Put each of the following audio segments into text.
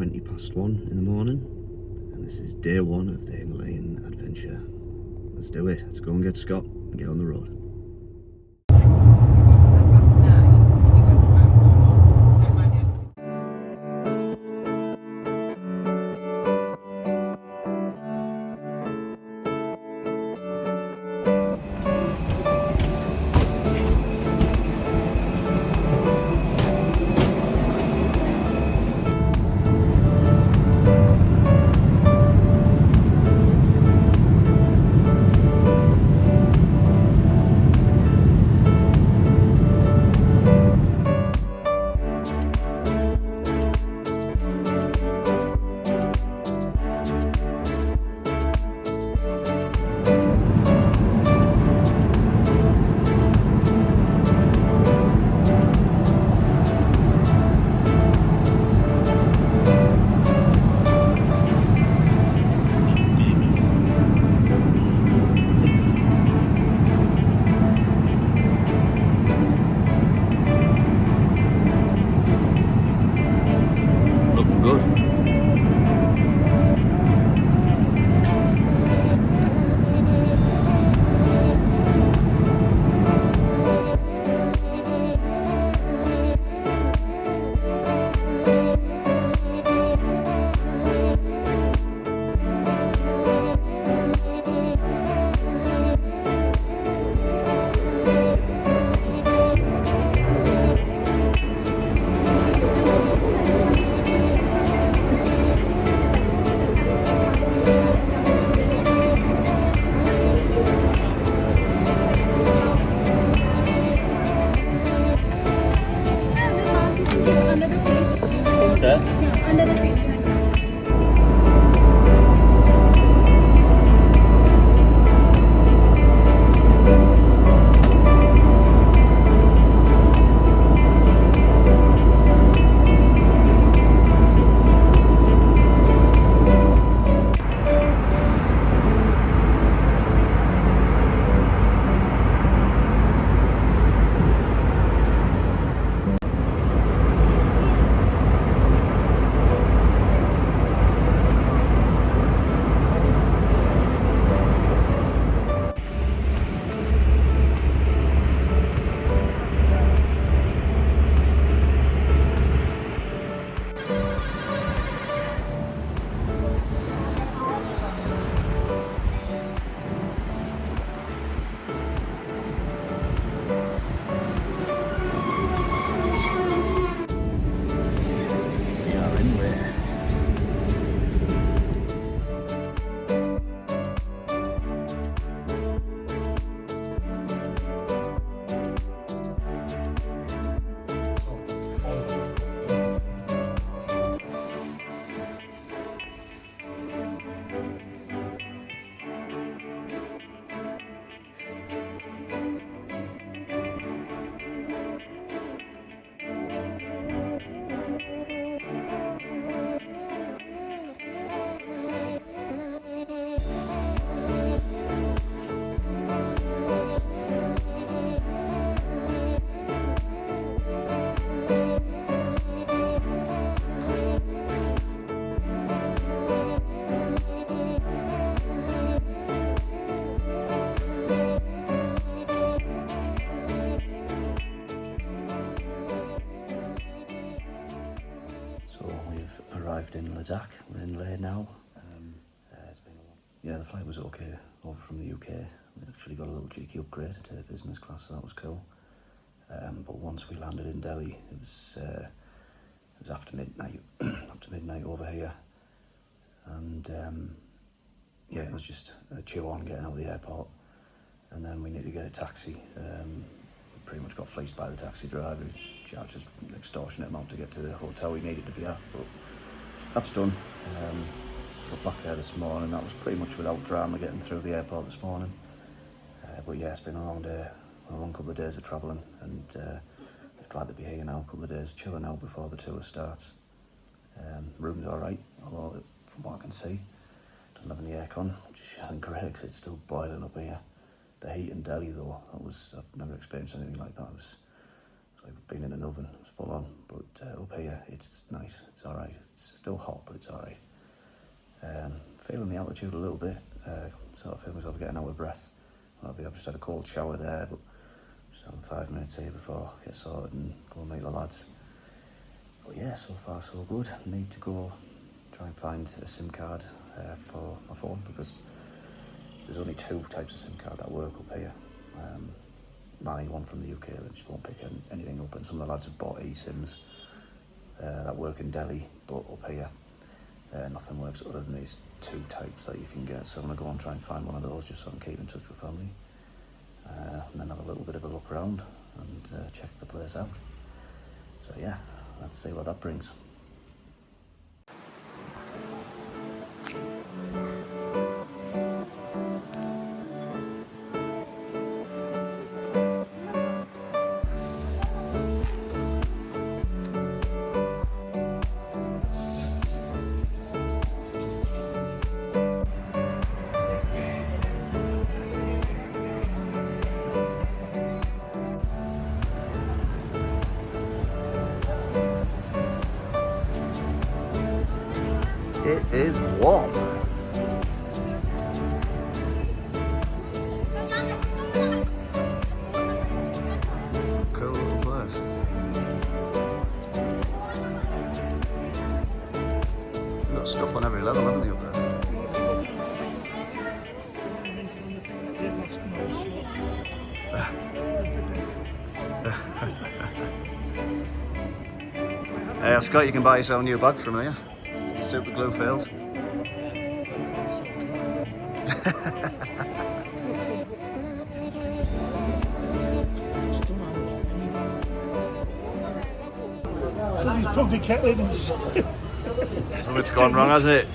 1:20 in the morning, and this is day one of the Himalayan adventure. Let's do it. Let's go and get Scott and get on the road. Under the seat. Arrived in Ladakh. We're in Leh now. It's been the flight was okay over from the UK. We actually got a little cheeky upgrade to business class, so that was cool. But once we landed in Delhi, it was after midnight, over here, and it was just a chew on getting out of the airport, and then we needed to get a taxi. We pretty much got fleeced by the taxi driver. He charged us an extortionate amount to get to the hotel we needed to be at, but that's done. Got back there this morning. That was pretty much without drama getting through the airport this morning. But yeah, it's been a long day, a long couple of days of travelling, and glad to be here now. A couple of days chilling out before the tour starts. Room's alright, although from what I can see, doesn't have any aircon, which isn't great because it's still boiling up here. The heat in Delhi though, I've never experienced anything like that. It was It's like being in an oven, it's full on. But up here, it's nice, it's alright. It's still hot, but it's alright. Feeling the altitude a little bit, sort of feel myself getting out of breath. I've just had a cold shower there, but just having 5 minutes here before I get sorted and go and meet the lads. But yeah, so far so good. I need to go try and find a SIM card for my phone, because there's only 2 types of SIM card that work up here. My one from the UK, that just won't pick anything up, and some of the lads have bought eSIMs that work in Delhi, but up here nothing works other than these 2 types that you can get. So I'm going to go and try and find one of those just so I can keep in touch with family, and then have a little bit of a look around and check the place out. So yeah, let's see what that brings. It is warm. Cool little place. You've got stuff on every level, haven't you, up there? Hey, Scott, you can buy yourself a new bag from here. Super glue fails. Something's gone wrong, hasn't it?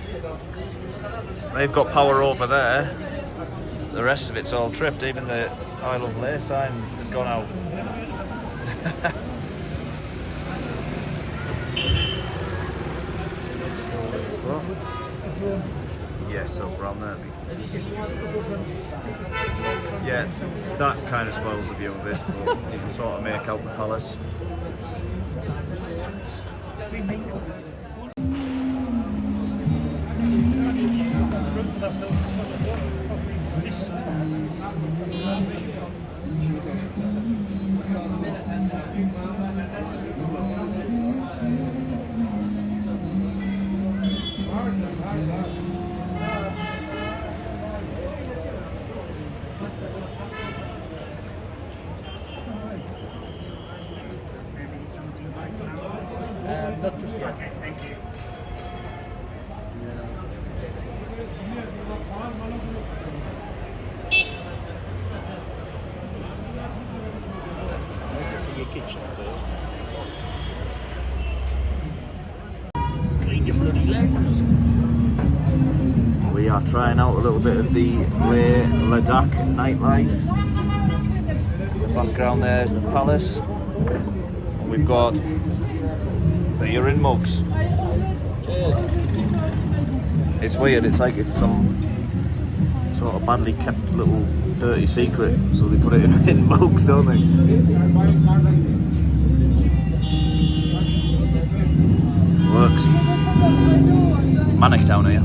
They've got power over there. The rest of it's all tripped. Even the I Love Lay sign has gone out. Yes, up around there. Yeah, that kind of spoils the view of it, but you can sort of make out the palace. Not just yet. Okay, thank you. I'd like to see your kitchen first. Clean your bloody legs. We are trying out a little bit of the Leh Ladakh nightlife. In the background there is the palace. We've got beer in mugs. Cheers. It's weird, it's like it's some sort of badly kept little dirty secret, so they put it in mugs, don't they? Works. Manic down here.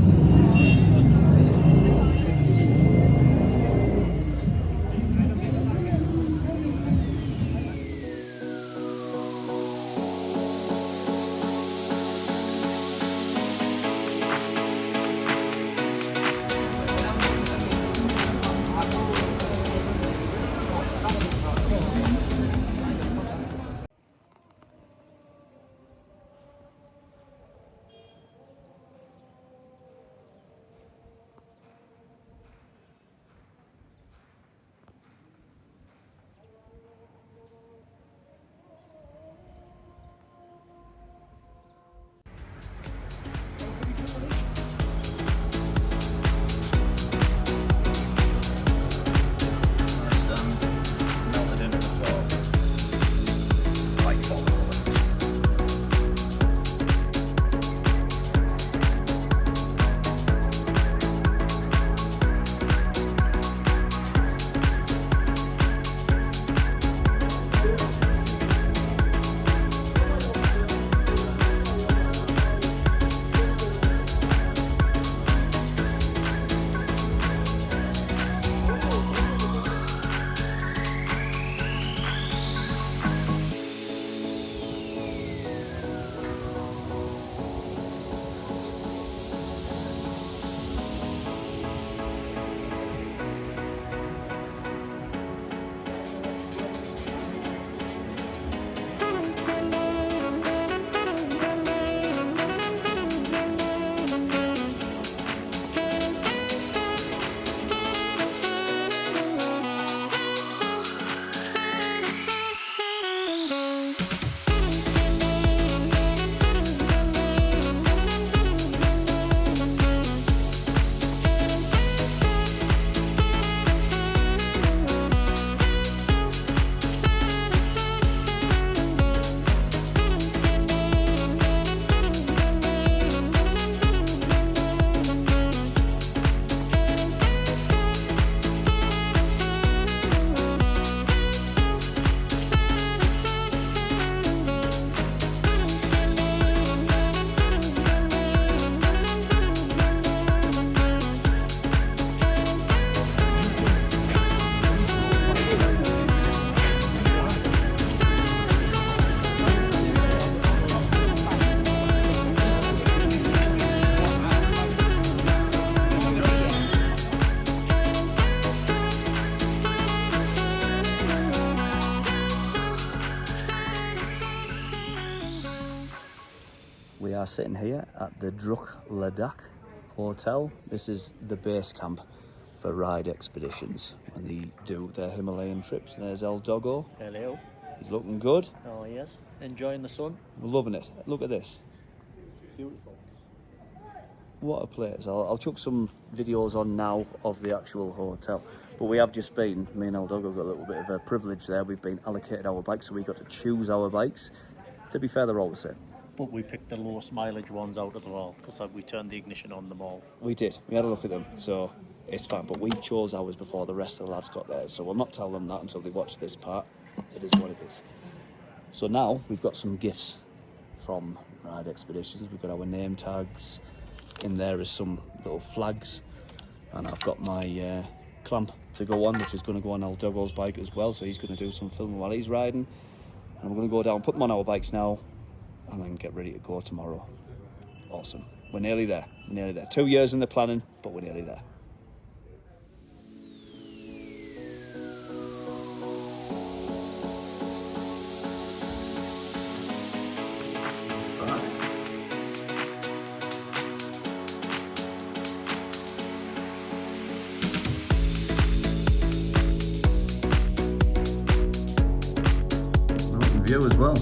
sitting here at the Ladakh Hotel. This is the base camp for Ride Expeditions when they do their Himalayan trips. There's El Doggo. Hello. He's looking good. Oh yes. Enjoying the sun. We're loving it. Look at this. Beautiful. What a place. I'll chuck some videos on now of the actual hotel. But we have just been, me and El Doggo got a little bit of a privilege there. We've been allocated our bikes, so we got to choose our bikes. To be fair, they're all the same. But we picked the lowest mileage ones out of them all because we turned the ignition on them all. We did. We had a look at them, so it's fine. But we've chose ours before the rest of the lads got theirs, so we'll not tell them that until they watch this part. It is what it is. So now we've got some gifts from Ride Expeditions. We've got our name tags. In there is some little flags, and I've got my clamp to go on, which is going to go on El Doggo's bike as well, so he's going to do some filming while he's riding, and we're going to go down, put them on our bikes now, and then get ready to go tomorrow. Awesome. We're nearly there. 2 years in the planning, but we're nearly there. View as well.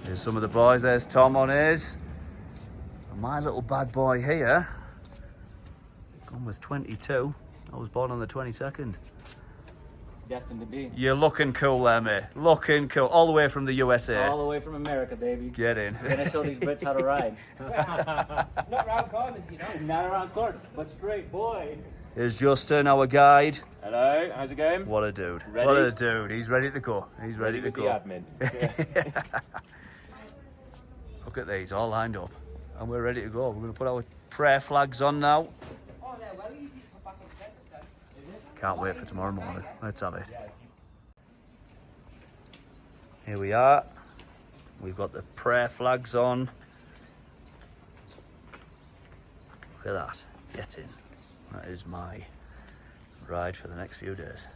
Here's some of the boys. There's Tom on his. And my little bad boy here, gone with 22. I was born on the 22nd. It's destined to be. You're looking cool there, mate. Looking cool. All the way from the USA. All the way from America, baby. Get in. We're gonna show these Brits how to ride. Not around corners, you know. Not around corners, but straight, boy. Here's Justin, our guide. Hello, how's it going? What a dude. Ready? What a dude. He's ready to go. He's ready to with go. the admin. Look at these, all lined up. And we're ready to go. We're going to put our prayer flags on now. Can't wait for tomorrow morning. Let's have it. Here we are. We've got the prayer flags on. Look at that. Get in. That is my ride for the next few days.